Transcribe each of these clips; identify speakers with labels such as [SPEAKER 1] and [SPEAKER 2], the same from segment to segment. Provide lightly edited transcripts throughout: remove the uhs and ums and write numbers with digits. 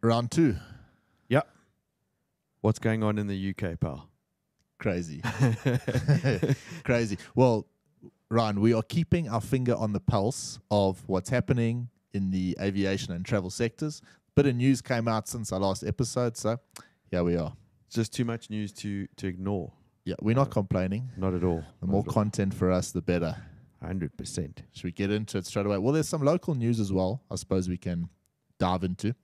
[SPEAKER 1] Round 2.
[SPEAKER 2] Yep. What's going on in the UK, pal?
[SPEAKER 1] Crazy. Crazy. Well, Ryan, we are keeping our finger on the pulse of what's happening in the aviation and travel sectors. Bit of news came out since our last episode, so here we are.
[SPEAKER 2] It's just too much news to ignore.
[SPEAKER 1] Yeah, we're not complaining.
[SPEAKER 2] Not at all.
[SPEAKER 1] The more content for us, the better.
[SPEAKER 2] 100%.
[SPEAKER 1] Should we get into it straight away? Well, there's some local news as well, I suppose we can dive into.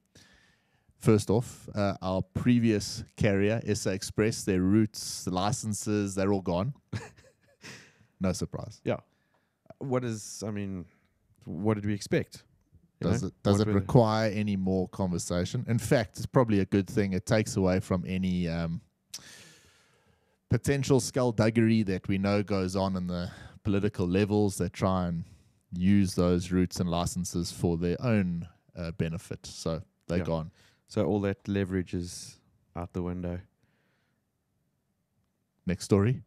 [SPEAKER 1] First off, our previous carrier, SA Express, their routes, the licenses, they're all gone. No surprise.
[SPEAKER 2] Yeah. What did we expect?
[SPEAKER 1] Does it require any more conversation? In fact, it's probably a good thing. It takes away from any potential skullduggery that we know goes on in the political levels that try and use those routes and licenses for their own benefit. So they're gone.
[SPEAKER 2] So all that leverage is out the window.
[SPEAKER 1] Next story.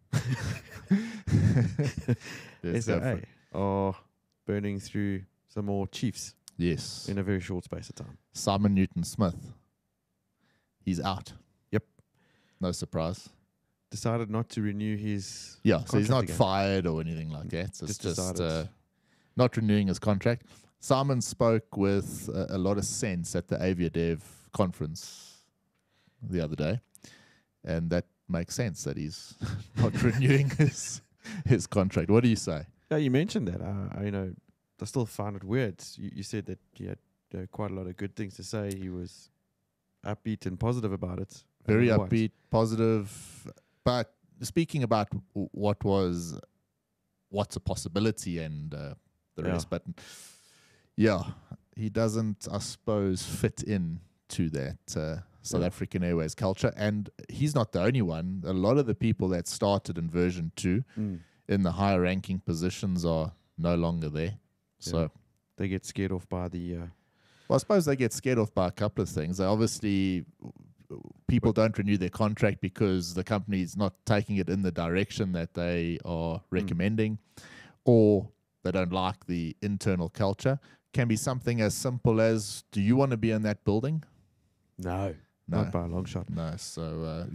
[SPEAKER 2] SAA are burning through some more chiefs.
[SPEAKER 1] Yes.
[SPEAKER 2] In a very short space of time.
[SPEAKER 1] Simon Newton-Smith. He's out.
[SPEAKER 2] Yep.
[SPEAKER 1] No surprise.
[SPEAKER 2] Decided not to renew his
[SPEAKER 1] so he's not
[SPEAKER 2] again.
[SPEAKER 1] fired or anything like that. It's just not renewing his contract. Simon spoke with a lot of sense at the AviaDev conference the other day, and that makes sense that he's not renewing his contract. What do you say?
[SPEAKER 2] Yeah, you mentioned that. I still find it weird. You said that he had quite a lot of good things to say. He was upbeat and positive about it.
[SPEAKER 1] Very upbeat, positive. But speaking about what's a possibility and the rest, but he doesn't, I suppose, fit in to that South African Airways culture. And he's not the only one. A lot of the people that started in version 2 in the higher ranking positions are no longer there. So
[SPEAKER 2] they get scared off by the...
[SPEAKER 1] Well, I suppose they get scared off by a couple of things. Obviously, people don't renew their contract because the company is not taking it in the direction that they are recommending, or they don't like the internal culture. Can be something as simple as, do you want to be in that building?
[SPEAKER 2] No, not by a long shot.
[SPEAKER 1] No. So,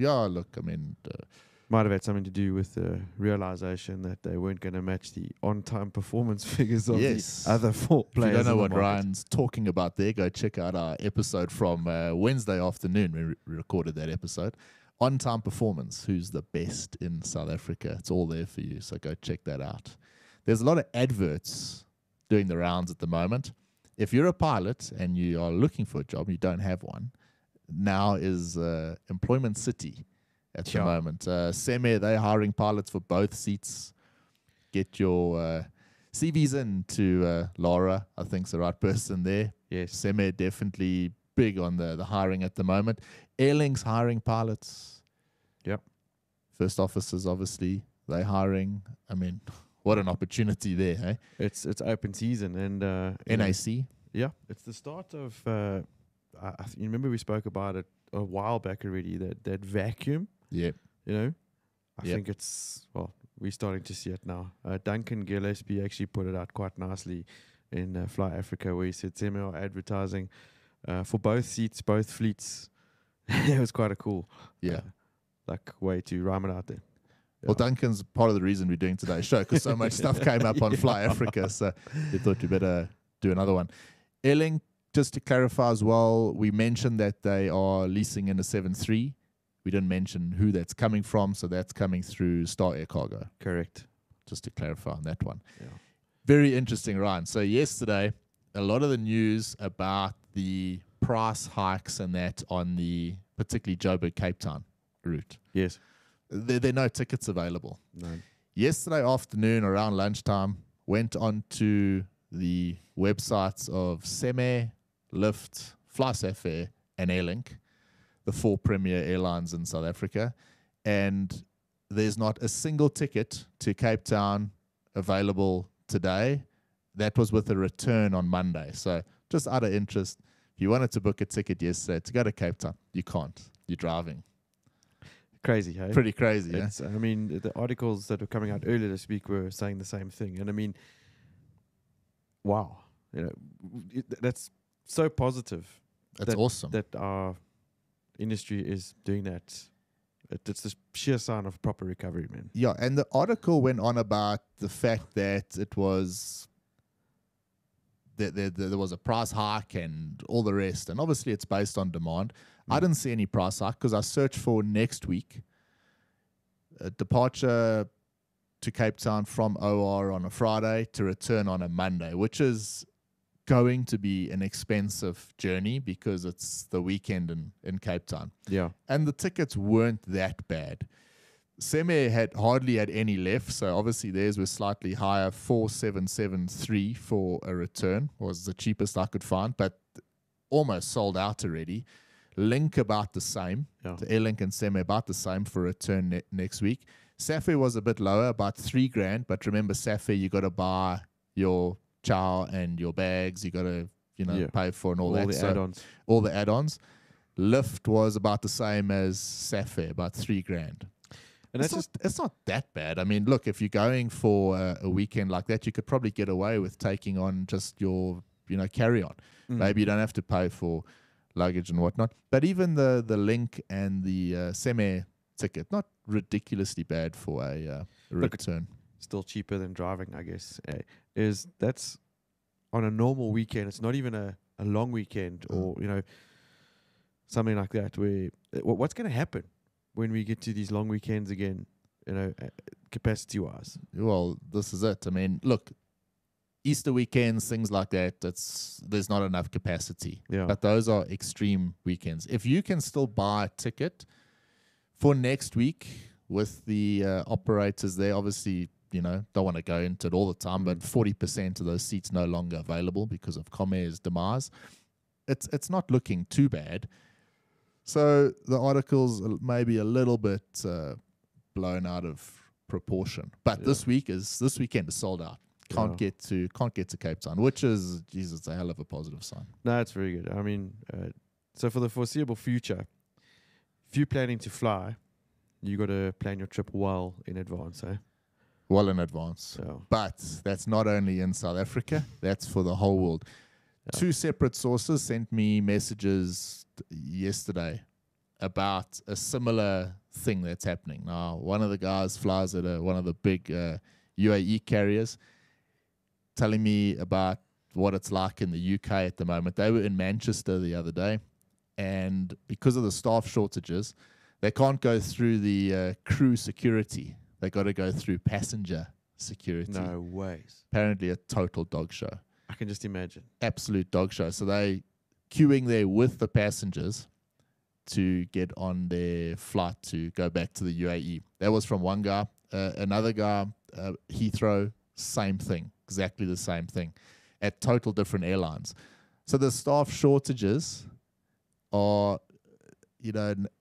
[SPEAKER 2] might have had something to do with the realization that they weren't going to match the on-time performance figures of the other 4 players.
[SPEAKER 1] If you don't know what Ryan's talking about there, go check out our episode from Wednesday afternoon. We recorded that episode. On-time performance, who's the best in South Africa. It's all there for you, so go check that out. There's a lot of adverts doing the rounds at the moment. If you're a pilot and you are looking for a job, you don't have one, now is Employment City. At the moment, Cemair, they're hiring pilots for both seats. Get your CVs in to Laura, I think's the right person there.
[SPEAKER 2] Yes,
[SPEAKER 1] Cemair definitely big on the hiring at the moment. Airlink's hiring pilots.
[SPEAKER 2] Yep.
[SPEAKER 1] First officers, obviously, they're hiring. I mean, what an opportunity there, hey?
[SPEAKER 2] It's open season and
[SPEAKER 1] NAC.
[SPEAKER 2] It's the start of. You remember we spoke about it a while back already. That vacuum.
[SPEAKER 1] Yeah.
[SPEAKER 2] I think we're starting to see it now. Duncan Gillespie actually put it out quite nicely in Fly Africa, where he said Cemair are advertising for both seats, both fleets. It was quite a cool way to rhyme it out there.
[SPEAKER 1] Well, Duncan's part of the reason we're doing today's show, because so much stuff came up on Fly Africa, so we thought we better do another one. Airlink, just to clarify as well, we mentioned that they are leasing in a 737. We didn't mention who that's coming from, so that's coming through Star Air Cargo.
[SPEAKER 2] Correct.
[SPEAKER 1] Just to clarify on that one.
[SPEAKER 2] Yeah.
[SPEAKER 1] Very interesting, Ryan. So yesterday, a lot of the news about the price hikes and that on the particularly Joburg Cape Town route.
[SPEAKER 2] Yes.
[SPEAKER 1] There are no tickets available.
[SPEAKER 2] No.
[SPEAKER 1] Yesterday afternoon, around lunchtime, went on to the websites of Cemair, Lyft, FlySafair, and Airlink, the 4 premier airlines in South Africa, and there's not a single ticket to Cape Town available today. That was with a return on Monday. So just out of interest, If you wanted to book a ticket yesterday to go to Cape Town, you can't. You're driving.
[SPEAKER 2] Crazy, hey?
[SPEAKER 1] Pretty crazy, yeah?
[SPEAKER 2] I mean, the articles that were coming out earlier this week were saying the same thing. And I mean, wow. You know, that's so positive.
[SPEAKER 1] That's awesome.
[SPEAKER 2] That our industry is doing that. It's the sheer sign of proper recovery, man.
[SPEAKER 1] Yeah, and the article went on about the fact that it was there was a price hike and all the rest, and obviously it's based on demand. I didn't see any price hike because I searched for next week a departure to Cape Town from OR on a Friday to return on a Monday, which is going to be an expensive journey because it's the weekend in Cape Town.
[SPEAKER 2] Yeah.
[SPEAKER 1] And the tickets weren't that bad. Cemair had hardly had any left, so obviously theirs was slightly higher. 4,773 for a return was the cheapest I could find, but almost sold out already. Link about the same.
[SPEAKER 2] Yeah.
[SPEAKER 1] The Airlink and Cemair about the same for return next week. Safair was a bit lower, about $3,000. But remember, Safair, you got to buy your chow and your bags. You got to pay for and all that.
[SPEAKER 2] The add-ons.
[SPEAKER 1] All the add-ons. Lyft was about the same as Safair, about $3,000. And it's not that bad. I mean, look, if you're going for a weekend like that, you could probably get away with taking on just your, carry-on. Maybe you don't have to pay for luggage and whatnot. But even the Link and the Cemair ticket, not ridiculously bad for a return.
[SPEAKER 2] Still cheaper than driving, I guess. That's on a normal weekend. It's not even a long weekend or, something like that. Where what's going to happen when we get to these long weekends again, capacity-wise?
[SPEAKER 1] Well, this is it. I mean, look, Easter weekends, things like that, there's not enough capacity.
[SPEAKER 2] Yeah.
[SPEAKER 1] But those are extreme weekends. If you can still buy a ticket for next week with the operators there, obviously, don't want to go into it all the time, but 40% of those seats no longer available because of Cemair's demise. It's not looking too bad. So the article's maybe a little bit blown out of proportion. But this weekend is sold out. Can't get to Cape Town, which is, Jesus, a hell of a positive sign.
[SPEAKER 2] No, it's very good. I mean, so for the foreseeable future, if you're planning to fly, you got to plan your trip well in advance, eh?
[SPEAKER 1] Well in advance.
[SPEAKER 2] So.
[SPEAKER 1] But that's not only in South Africa, that's for the whole world. Yeah. 2 separate sources sent me messages yesterday about a similar thing that's happening. Now, one of the guys flies at one of the big UAE carriers, telling me about what it's like in the UK at the moment. They were in Manchester the other day, and because of the staff shortages, they can't go through the crew security. They got to go through passenger security.
[SPEAKER 2] No ways.
[SPEAKER 1] Apparently a total dog show.
[SPEAKER 2] I can just imagine. Absolute
[SPEAKER 1] dog show. So they queuing there with the passengers to get on their flight to go back to the UAE. That was from one guy. Another guy, Heathrow, same thing. Exactly the same thing at total different airlines. So the staff shortages are,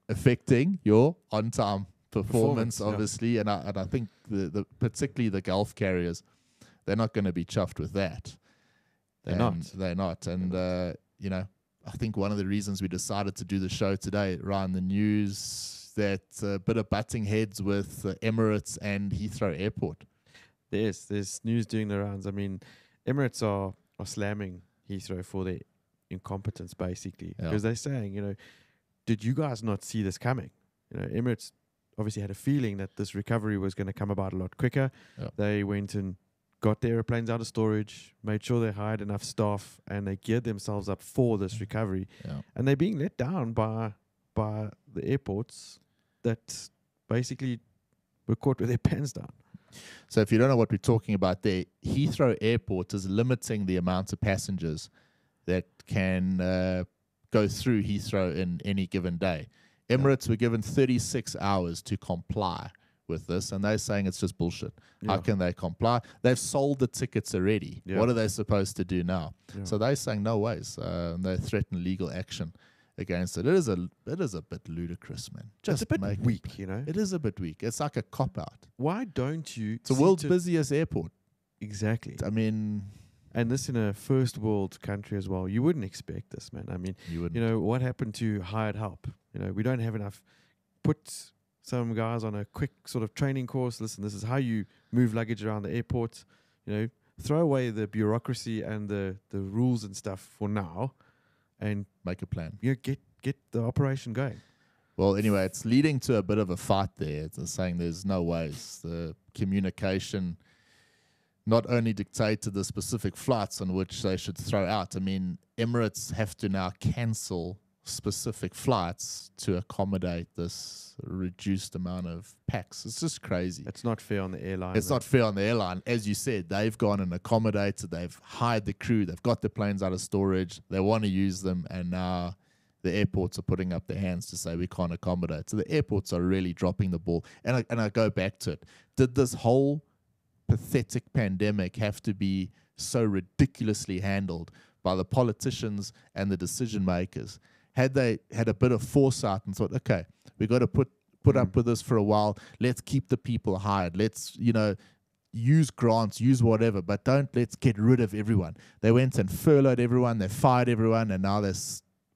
[SPEAKER 1] affecting your on-time performance obviously. Yeah. And I think the particularly the Gulf carriers, they're not going to be chuffed with that. They're not. And, I think one of the reasons we decided to do the show today, Ryan, the news that a bit of butting heads with Emirates and Heathrow Airport.
[SPEAKER 2] There's news doing the rounds. I mean, Emirates are slamming Heathrow for their incompetence, basically. Because they're saying, did you guys not see this coming? Emirates obviously had a feeling that this recovery was going to come about a lot quicker. Yep. They went and got their airplanes out of storage, made sure they hired enough staff, and they geared themselves up for this recovery. Yeah. And they're being let down by the airports that basically were caught with their pants down.
[SPEAKER 1] So if you don't know what we're talking about there, Heathrow Airport is limiting the amount of passengers that can go through Heathrow in any given day. Emirates were given 36 hours to comply with this, and they're saying it's just bullshit. Yeah. How can they comply? They've sold the tickets already. Yeah. What are they supposed to do now? Yeah. So they're saying no ways. They threaten legal action against it. It is a bit ludicrous, man.
[SPEAKER 2] Just it's a bit weak,
[SPEAKER 1] It is a bit weak. It's like a cop-out.
[SPEAKER 2] Why don't you...
[SPEAKER 1] It's the world's busiest airport.
[SPEAKER 2] Exactly.
[SPEAKER 1] I mean...
[SPEAKER 2] And this in a first world country as well. You wouldn't expect this, man. I mean,
[SPEAKER 1] You wouldn't.
[SPEAKER 2] you know, what happened to hired help? You know, we don't have enough. Put some guys on a quick sort of training course. Listen, this is how you move luggage around the airport. You know, throw away the bureaucracy and the rules and stuff for now, and
[SPEAKER 1] Make a plan.
[SPEAKER 2] you know, get the operation going.
[SPEAKER 1] Well, anyway, it's leading to a bit of a fight there. It's saying there's no ways. The communication not only dictated the specific flights on which they should throw out. I mean, Emirates have to now cancel specific flights to accommodate this reduced amount of packs. It's just crazy.
[SPEAKER 2] It's not fair on the airline.
[SPEAKER 1] It's not fair on the airline. As you said, they've gone and accommodated. They've hired the crew. They've got the planes out of storage. They want to use them, and now the airports are putting up their hands to say we can't accommodate. So the airports are really dropping the ball. And I go back to it. Did this whole pathetic pandemic have to be so ridiculously handled by the politicians and the decision makers? Had they had a bit of foresight and thought, okay, we got to put up with this for a while. Let's keep the people hired. Let's, you know, use grants, use whatever, but let's get rid of everyone. They went and furloughed everyone. They fired everyone, and now they're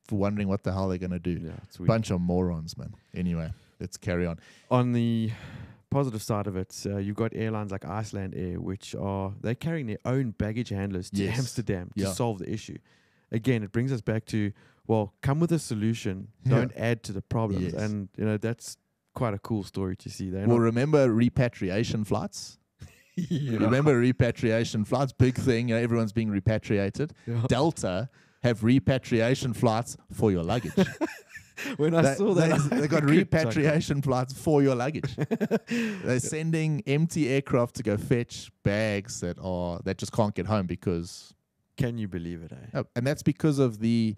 [SPEAKER 1] wondering what the hell they're going to do.
[SPEAKER 2] Yeah, it's weird.
[SPEAKER 1] Bunch of morons, man. Anyway, let's carry on.
[SPEAKER 2] On the positive side of it, you've got airlines like Iceland Air, which they're carrying their own baggage handlers to
[SPEAKER 1] Yes.
[SPEAKER 2] Amsterdam to
[SPEAKER 1] Yeah.
[SPEAKER 2] solve the issue. Again, it brings us back to, well, come with a solution, don't add to the problems.
[SPEAKER 1] Yes.
[SPEAKER 2] And, you know, that's quite a cool story to see. They're
[SPEAKER 1] Well,
[SPEAKER 2] not,
[SPEAKER 1] remember repatriation flights?
[SPEAKER 2] yeah.
[SPEAKER 1] Remember repatriation flights? Big thing. You know, everyone's being repatriated.
[SPEAKER 2] Yeah.
[SPEAKER 1] Delta have repatriation flights for your luggage.
[SPEAKER 2] When I saw that,
[SPEAKER 1] They got
[SPEAKER 2] I could
[SPEAKER 1] repatriation flights for your luggage. They're sending empty aircraft to go fetch bags that just can't get home because.
[SPEAKER 2] Can you believe it?
[SPEAKER 1] And that's because of the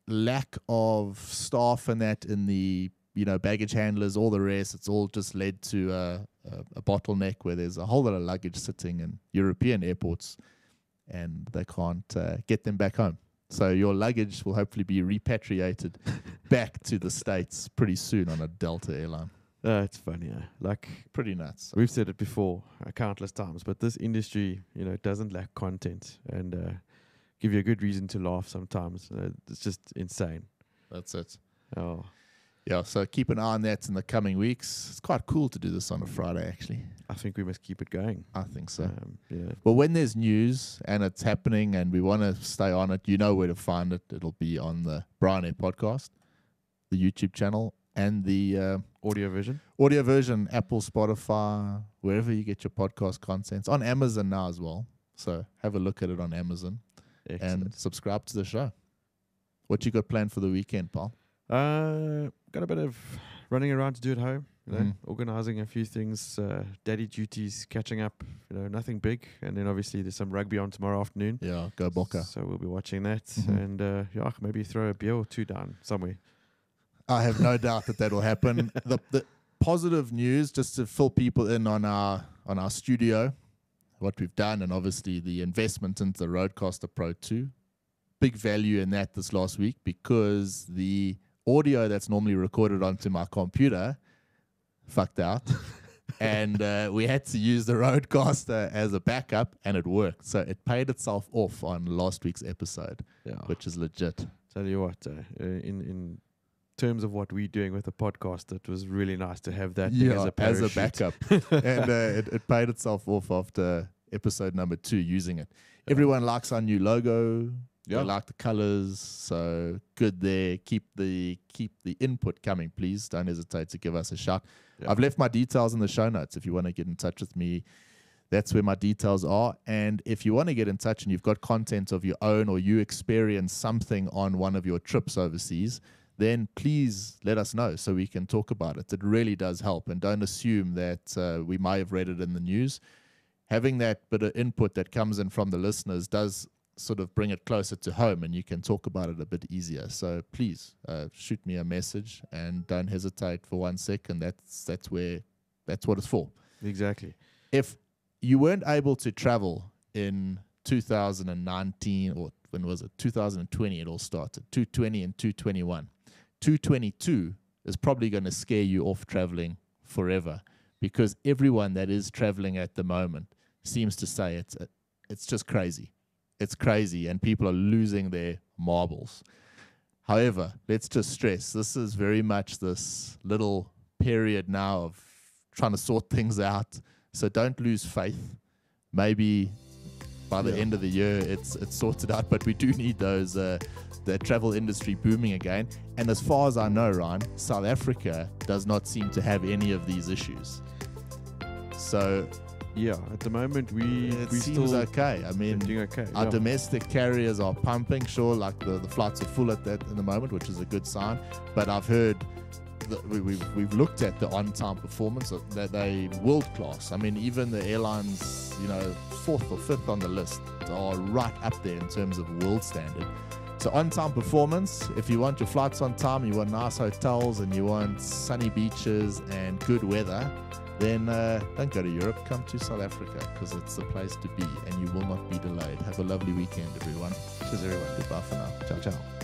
[SPEAKER 1] lack of staff and that in the baggage handlers, all the rest. It's all just led to a bottleneck where there's a whole lot of luggage sitting in European airports, and they can't get them back home. So your luggage will hopefully be repatriated back to the States pretty soon on a Delta airline.
[SPEAKER 2] It's funny. Like,
[SPEAKER 1] Pretty nuts.
[SPEAKER 2] we've said it before countless times, but this industry, doesn't lack content and give you a good reason to laugh sometimes. It's just insane.
[SPEAKER 1] That's it.
[SPEAKER 2] Oh,
[SPEAKER 1] Yeah, so keep an eye on that in the coming weeks. It's quite cool to do this on a Friday, actually.
[SPEAKER 2] I think we must keep it going.
[SPEAKER 1] I think so.
[SPEAKER 2] Yeah.
[SPEAKER 1] Well, when there's news and it's happening and we want to stay on it, you know where to find it. It'll be on the Brian Air podcast, the YouTube channel, and the
[SPEAKER 2] Audio version.
[SPEAKER 1] audio version, Apple, Spotify, wherever you get your podcast content. On Amazon now as well. So have a look at it on Amazon and subscribe to the show. What you got planned for the weekend, pal?
[SPEAKER 2] Got a bit of running around to do at home, organizing a few things, daddy duties, catching up, nothing big. And then obviously there's some rugby on tomorrow afternoon.
[SPEAKER 1] Yeah, go Boca.
[SPEAKER 2] So we'll be watching that and maybe throw a beer or two down somewhere.
[SPEAKER 1] I have no doubt that will happen. The positive news, just to fill people in on our studio, what we've done, and obviously the investment into the Roadcaster Pro 2. Big value in that this last week because the audio that's normally recorded onto my computer fucked out. And we had to use the Roadcaster as a backup, and it worked. So it paid itself off on last week's episode, which is legit.
[SPEAKER 2] Tell you what, in terms of what we're doing with the podcast, it was really nice to have that thing as a
[SPEAKER 1] backup. And it paid itself off after episode number 2 using it. Everyone likes our new logo. They like the colors, so good there. Keep the input coming, please. Don't hesitate to give us a shout. I've left my details in the show notes if you want to get in touch with me. That's where my details are. And if you want to get in touch and you've got content of your own or you experience something on one of your trips overseas, then please let us know so we can talk about it. It really does help. And don't assume that we might have read it in the news. Having that bit of input that comes in from the listeners does sort of bring it closer to home, and you can talk about it a bit easier. So please shoot me a message and don't hesitate for 1 second. That's what it's for.
[SPEAKER 2] Exactly.
[SPEAKER 1] If you weren't able to travel in 2019, or when was it? 2020 it all started. 220 and 221. 222 is probably going to scare you off traveling forever because everyone that is traveling at the moment seems to say it's just crazy. It's crazy, and people are losing their marbles. However, let's just stress, this is very much this little period now of trying to sort things out. So don't lose faith. Maybe by the end of the year, it's sorted out. But we do need those the travel industry booming again. And as far as I know, Ryan, South Africa does not seem to have any of these issues. So
[SPEAKER 2] yeah, at the moment we
[SPEAKER 1] seems
[SPEAKER 2] still
[SPEAKER 1] okay. I mean,
[SPEAKER 2] doing okay.
[SPEAKER 1] our domestic carriers are pumping. Sure, like the flights are full at that in the moment, which is a good sign. But I've heard that we've looked at the on-time performance that they world class. I mean, even the airlines, 4th or 5th on the list are right up there in terms of world standard. So on-time performance, if you want your flights on time, you want nice hotels, and you want sunny beaches and good weather, then don't go to Europe, come to South Africa, because it's the place to be and you will not be delayed. Have a lovely weekend, everyone.
[SPEAKER 2] Cheers, everyone.
[SPEAKER 1] Goodbye for now. Ciao, ciao.